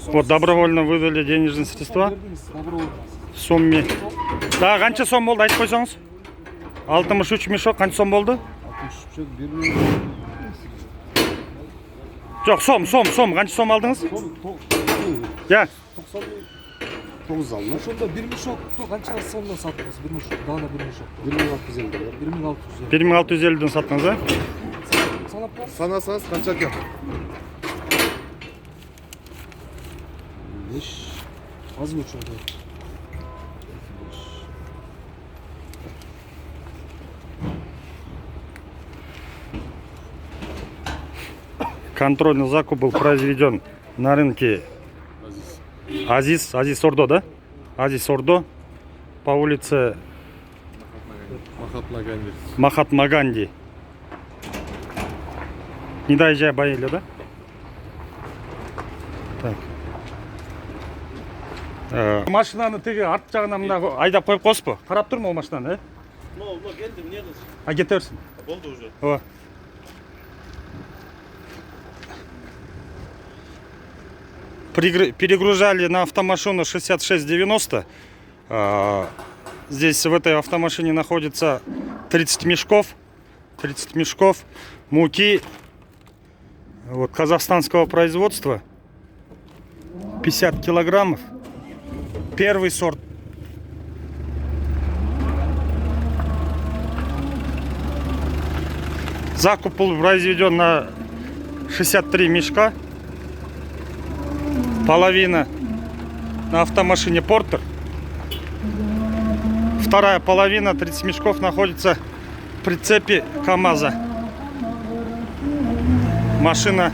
Вот добровольно выдали денежные средства в сумме. Да, қанша сом болды айтып қойсаңыз? 63 мешок қанша сом болды? Жоқ, сом, қанша сом алдыңыз? Я. 9 alma. Ошондо 1 мешок канча сомдон саттыңыз? 1 мешок, дана 1 мешок. 1650. 1650'den sattınız ha? Санап бар? Sanasınız kaça ekan? 5. Азбы чоң. Контрольный закуп был произведен на рынке Азиз Ордо, да? Азиз Ордо по улице Махатма Ганди. Не доезжая Баили, да? Так. Машинаны теги арт жағына мына айдап қойып қойсыз ба? Қарап тұр ма ол машинаны, келдім, не қыз? кете берсін. Болды уже. О. Перегружали на автомашину 6690. Здесь в этой автомашине находится 30 мешков муки вот, казахстанского производства. 50 килограммов. Первый сорт. Закуп был произведен на 63 мешка. Половина на автомашине Портер. Вторая половина, 30 мешков, находится в прицепе КамАЗа. Машина